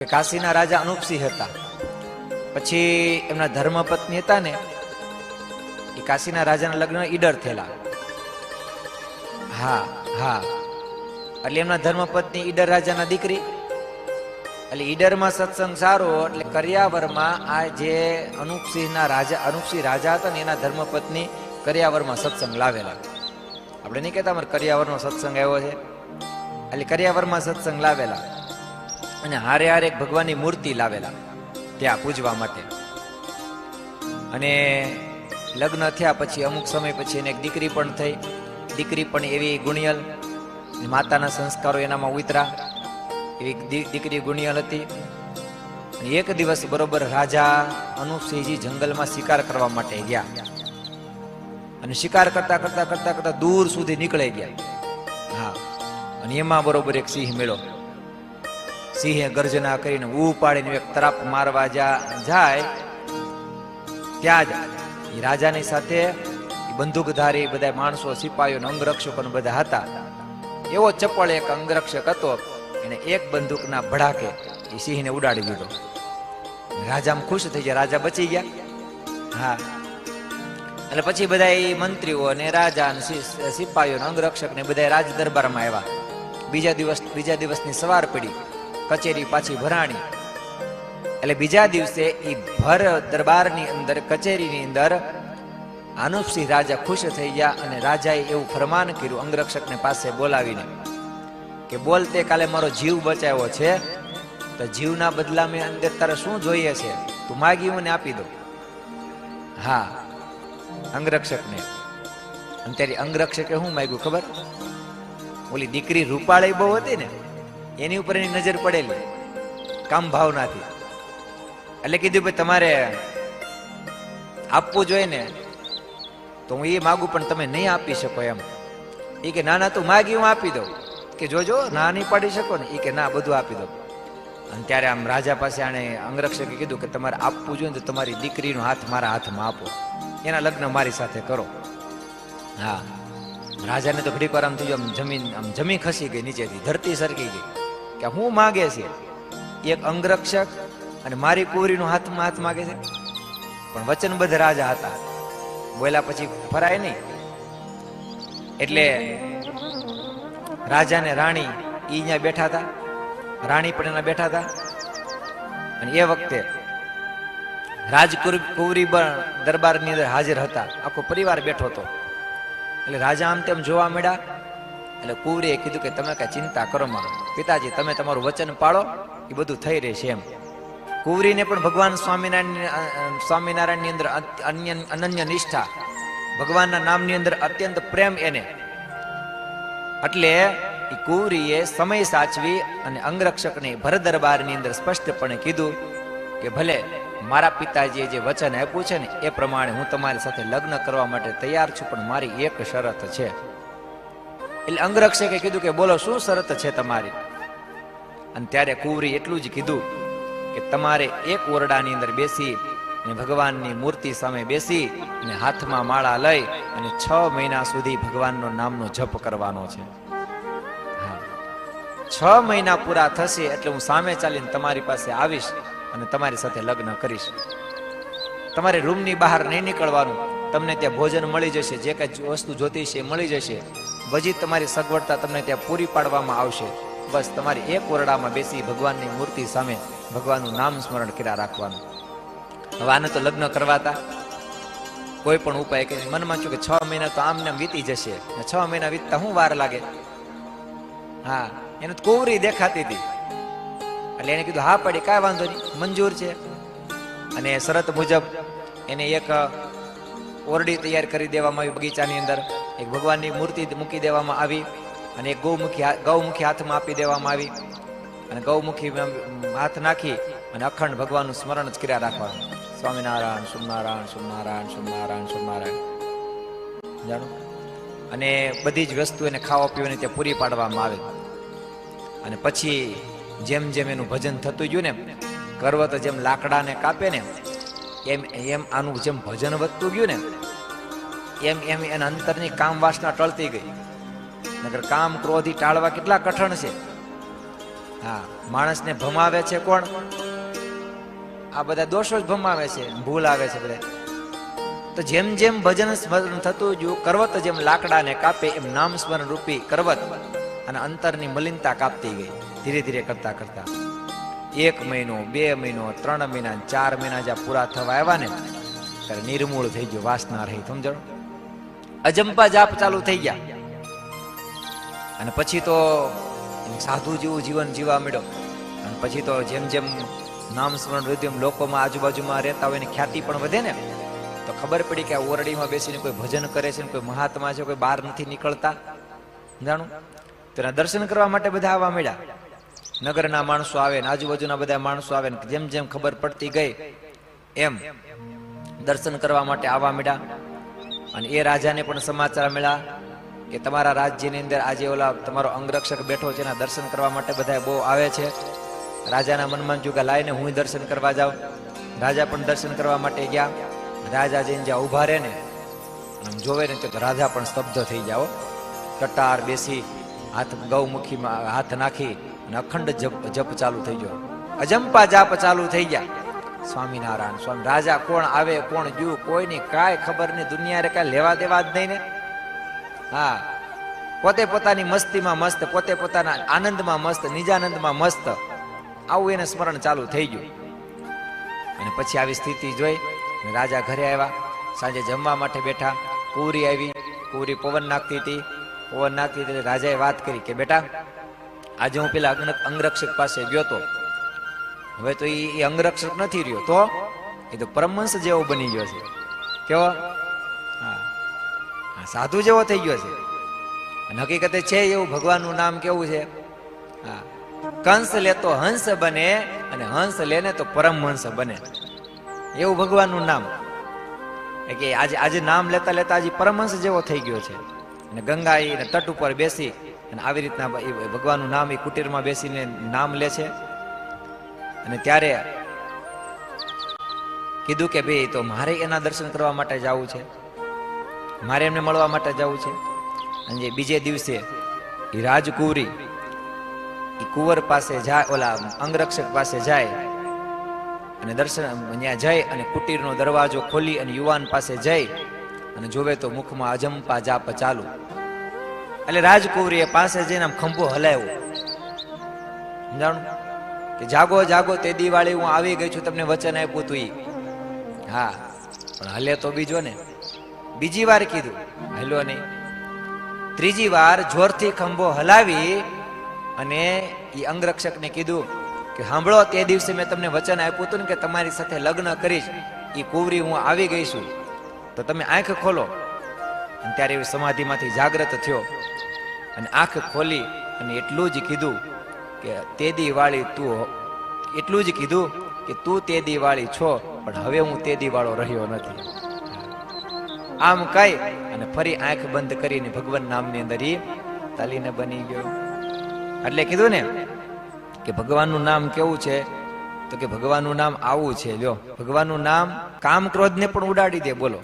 કાશીના રાજા અનુપસિંહ હતા. પછી એમના ધર્મપત્ની હતા ને, એ કાશીના રાજાના લગ્ન ઈડર થયેલા. હા હા, એટલે એમના ધર્મપત્ની ઈડર રાજાના દીકરી. એટલે ઈડરમાં સત્સંગ સારો, એટલે કરિયાવરમાં આ જે અનુપસિંહ રાજા હતા ને, એના ધર્મપત્ની કરિયાવરમાં સત્સંગ લાવેલા. આપણે નહીં કહેતા અમારે કરિયાવરનો સત્સંગ આવ્યો છે, એટલે કરિયાવરમાં સત્સંગ લાવેલા. અને હારે હારે એક ભગવાનની મૂર્તિ લાવેલા ત્યાં પૂજવા માટે. અને લગ્ન થયા પછી અમુક સમય પછી એને એક દીકરી પણ થઈ. દીકરી પણ એવી ગુણિયલ, માતાના સંસ્કારો એનામાં ઉતરા એવી દીકરી ગુણિયલ હતી. અને એક દિવસ બરોબર રાજા અનુપસિંહજી જંગલમાં શિકાર કરવા માટે ગયા. અને શિકાર કરતા કરતા કરતા કરતા દૂર સુધી નીકળી ગયા. હા, અને એમાં બરોબર એક સિંહ મળ્યો. સિંહે ગર્જના કરીને ઉપાડીને એક તરાપ મારવા જાય ત્યાં જ એ રાજાની સાથે બંદૂકધારી બધા માણસો, સિપાહીઓ, અંગરક્ષકો બધા હતા. એવો ચપળ એક અંગરક્ષક હતો, એને એક બંદૂકના ભડાકે એ સિંહને ઉડાડી દીધો. રાજામાં ખુશ થઈ ગયા, રાજા બચી ગયા. હા, એટલે પછી બધા એ મંત્રીઓ અને રાજા અને સિપાહીઓ, અંગરક્ષક ને બધા રાજ દરબારમાં આવ્યા. બીજા દિવસની સવાર પડી, કચેરી પાછી ભરાણી. એટલે બીજા દિવસે એ ભર દરબારની અંદર, કચેરીની અંદર અનુપસિંહ રાજા ખુશ થઈ ગયા. અને રાજાએ એવું ફરમાન કર્યું અંગરક્ષકને પાસે બોલાવીને કે બોલ, તે કાલે મારો જીવ બચાવ્યો છે, તો જીવના બદલામાં અંદર તારે શું જોઈએ છે, તું માગી મને આપી દો. હા, અંગરક્ષકને. અને ત્યારે અંગરક્ષકે શું માગ્યું ખબર? ઓલી દીકરી રૂપાળી બહુ હતી ને, એની ઉપર એની નજર પડેલી કામ ભાવનાથી. એટલે કીધું ભાઈ તમારે આપવું જોઈએ ને, તો હું એ માગું પણ તમે નહીં આપી શકો એમ. એ કે ના ના, તું માગી હું આપી દઉં. કે જોજો ના નહીં પાડી શકો ને. એ કે ના, બધું આપી દઉં. અને ત્યારે આમ રાજા પાસે આને અંગરક્ષકે કીધું કે તમારે આપવું જોઈએ ને તો તમારી દીકરીનો હાથ મારા હાથમાં આપો, એના લગ્ન મારી સાથે કરો. હા, રાજાને તો ઘડીક વાર આમ થઈ ગયું, જમીન ખસી ગઈ નીચેથી, ધરતી સરકી ગઈ કે હું માગે છે એક અંગરક્ષક અને મારી કુંવરીનો હાથમાં હાથ માગે છે. પણ વચનબદ્ધ રાજા હતા, બોલ્યા પછી ફરાય નહીં. એટલે રાજા ને રાણી ઈ અહીંયા બેઠા હતા, રાણી પણ એના બેઠા હતા. અને એ વખતે રાજકુંવરી દરબારની અંદર હાજર હતા, આખો પરિવાર બેઠો હતો. એટલે રાજા આમ તેમ જોવા મળ્યા. એટલે કુંવરીએ કીધું કે તમે કઈ ચિંતા કરો માં, પિતાજી તમે તમારું વચન પાળો, એ બધું થઈ રહેશે એમ. કુંવરીને પણ ભગવાન સ્વામિનારાયણની અંદર અનન્ય નિષ્ઠા, ભગવાનના નામની અંદર અત્યંત પ્રેમ એને. એટલે એ કુંવરીએ સમય સાચવી અને અંગરક્ષકને ભર દરબારની અંદર સ્પષ્ટપણે કીધું કે ભલે મારા પિતાજીએ જે વચન આપ્યું છે ને એ પ્રમાણે હું તમારી સાથે લગ્ન કરવા માટે તૈયાર છું, પણ મારી એક શરત છે. એટલે અંગરક્ષકે કીધું કે બોલો શું શરત છે તમારી? અને ત્યારે કુંવરી એટલું જ કીધું કે તમારે એક ઓરડાની અંદર બેસી અને ભગવાનની મૂર્તિ સામે બેસી અને હાથમાં માળા લઈ અને 6 મહિના સુધી ભગવાનનો નામનો જપ કરવાનો છે. હા, 6 મહિના પૂરા થશે એટલે હું સામે ચાલીને તમારી પાસે આવીશ અને તમારી સાથે લગ્ન કરીશ. તમારે રૂમની બહાર નહીં નીકળવાનું, તમને ત્યાં ભોજન મળી જશે, જે કઈ વસ્તુ જોતી છે મળી જશે, બધી તમારી સગવડતા તમને ત્યાં પૂરી પાડવામાં આવશે. બસ તમારી એક ઓરડામાં બેસી ભગવાનની મૂર્તિ સામે ભગવાનનું નામ સ્મરણ કર્યા રાખવાનું. હવે આને તો લગ્ન કરવાતા કોઈ પણ ઉપાય કે મનમાં છું કે 6 મહિના તો આમને વીતી જશે, 6 મહિના વીતતા શું વાર લાગે? હા, એને તો કુંવરી દેખાતી હતી. એટલે એને કીધું હા પડી, કાંઈ વાંધો નહીં, મંજૂર છે. અને શરત મુજબ એને એક ઓરડી તૈયાર કરી દેવામાં આવી બગીચાની અંદર. એક ભગવાનની મૂર્તિ મૂકી દેવામાં આવી અને એક ગૌમુખી હાથમાં આપી દેવામાં આવી. અને ગૌમુખી હાથ નાખી અને અખંડ ભગવાનનું સ્મરણ જ કર્યા રાખવાનું. સ્વામિનારાયણ, સોમનારાયણ, સોમનારાયણ, સોમનારાયણ, સોમનારાયણ. જાણો. અને બધી જ વસ્તુ એને ખાવા પીવાની ત્યાં પૂરી પાડવામાં આવે. અને પછી જેમ જેમ એનું ભજન થતું ગયું ને, કરવત જેમ લાકડાને કાપે ને એમ એમ આનું જેમ ભજન વધતું ગયું ને એમ એમ એના અંતરની કામ વાસના ટળતી ગઈ. નગર કામ ક્રોધી ટાળવા કેટલા કઠણ છે. હા, માણસને ભમાવે છે કોણ? આ બધા દોષો જ ભમાવે છે, ભૂલ આવે છે બધા. તો જેમ જેમ ભજન સ્મરણ થતું ગયું, કરવત જેમ લાકડાને કાપે એમ નામ સ્મરણ રૂપી કરવત અને અંતરની મલિનતા કાપતી ગઈ. ધીરે ધીરે કરતા કરતા 1 મહિનો, 2 મહિનો, 3 મહિના, 4 મહિના જ્યાં પૂરા થવા આવ્યા ને ત્યારે નિર્મૂળ થઈ ગયું, વાસના રહી. સમજો, અજંપા જાપ ચાલુ થઈ ગયા. અને પછી તો સાધુ જેવું જીવન જીવા મળ્યો. અને પછી તો જેમ જેમ નામ સ્મરણ વધ્યું એમ લોકોમાં આજુબાજુમાં રહેતા હોય એની ખ્યાતિ પણ વધે ને, તો ખબર પડી કે આ ઓરડીમાં બેસીને કોઈ ભજન કરે છે, કોઈ મહાત્મા છે, કોઈ બહાર નથી નીકળતા. જાણું, તેના દર્શન કરવા માટે બધા આવવા મળ્યા. નગરના માણસો આવે ને આજુબાજુના બધા માણસો આવે ને જેમ જેમ ખબર પડતી ગઈ એમ દર્શન કરવા માટે આવવા મળ્યા. અને એ રાજાને પણ સમાચાર મળ્યા કે તમારા રાજ્યની અંદર આજે ઓલા તમારો અંગરક્ષક બેઠો છે, એના દર્શન કરવા માટે બધા બહુ આવે છે. રાજાના મનમાં થયું કે લાઈને હું દર્શન કરવા જાઉં. રાજા પણ દર્શન કરવા માટે ગયા. રાજા જઈને જ્યાં ઉભા રહે ને જોવે ને તો રાજા પણ સ્તબ્ધ થઈ જાઓ. કટાર બેસી હાથ ગૌમુખીમાં હાથ નાખી અને અખંડ જપ ચાલુ થઈ ગયો. અજંપા જાપ ચાલુ થઈ ગયા. સ્વામિનારાયણ સ્વામી. રાજા કોણ આવે કોણ ગયું કોઈની કાંઈ ખબર નહીં. દુનિયા રે કાંઈ લેવા દેવા જ નહીં ને. હા, પોતે પોતાની મસ્તીમાં મસ્ત, પોતે પોતાના આનંદમાં મસ્ત, નિજાનંદમાં મસ્ત. આવું એને સ્મરણ ચાલુ થઈ ગયું. અને પછી આવી સ્થિતિ જોઈ રાજા ઘરે આવ્યા. સાંજે જમવા માટે બેઠા. કુંવરી આવી. કુંવરી પવન નાખતી હતી. પવન નાખતી હતી. રાજાએ વાત કરી કે બેટા, આજે હું પેલા અંગરક્ષક પાસે ગયો તો, હવે તો એ અંગરક્ષક નથી રહ્યો, તો એ તો પરમહંસ જેવો બની ગયો છે. કેવો? હા, સાધુ જેવો થઈ ગયો છે. અને હકીકતે છે એવું, ભગવાનનું નામ કેવું છે? હા, કંસ લેતો હંસ બને અને હંસ લેને તો પરમહંસ બને. એવું ભગવાનનું નામ. કે આજે નામ લેતા લેતા આજે પરમહંસ જેવો થઈ ગયો છે. અને ગંગા એ તટ ઉપર બેસી અને આવી રીતના ભગવાનનું નામ એ કુટીરમાં બેસીને નામ લે છે. અને ત્યારે કીધું કે ભાઈ તો મારે એના દર્શન કરવા માટે જવું છે, મારે એમને મળવા માટે જવું છે. અને બીજે દિવસે એ રાજકુંવરી એ કુંવર પાસે જાય, ઓલા અંગરક્ષક પાસે જાય અને દર્શન ત્યાં જઈ અને કુટીરનો દરવાજો ખોલી અને યુવાન પાસે જઈ અને જોવે તો મુખમાં અજંપા જાપ ચાલુ. એટલે રાજકુંવરીએ પાસે જઈને આમ ખંભો હલાવ્યો. જાણું કે જાગો જાગો, તે દિવાળી હું આવી ગઈ છું, તમને વચન આપ્યું તું ઈ. હા, પણ હલે તો બીજો ને. બીજી વાર કીધું, હલ્યો નહીં. ત્રીજી વાર જોરથી ખંભો હલાવી અને એ અંગરક્ષકને કીધું કે સાંભળો, તે દિવસે મેં તમને વચન આપ્યું હતું ને કે તમારી સાથે લગ્ન કરીશ. એ કુંવરી હું આવી ગઈ છું, તો તમે આંખ ખોલો. અને ત્યારે એ સમાધિમાંથી જાગ્રત થયો અને આંખ ખોલી અને એટલું જ કીધું કે તેદી વાળી તું, એટલું જ કીધું કે તું તેદી વાળી છો, પણ હવે હું તેદી વાળો રહ્યો નથી. આમ કહી અને ફરી આંખ બંધ કરીને ભગવાન નામની અંદર એ તલીને બની ગયો. એટલે કીધું ને કે ભગવાનનું નામ કેવું છે, તો કે ભગવાનનું નામ આવું છે. લ્યો, ભગવાનનું નામ કામ ક્રોધને પણ ઉડાડી દે. બોલો,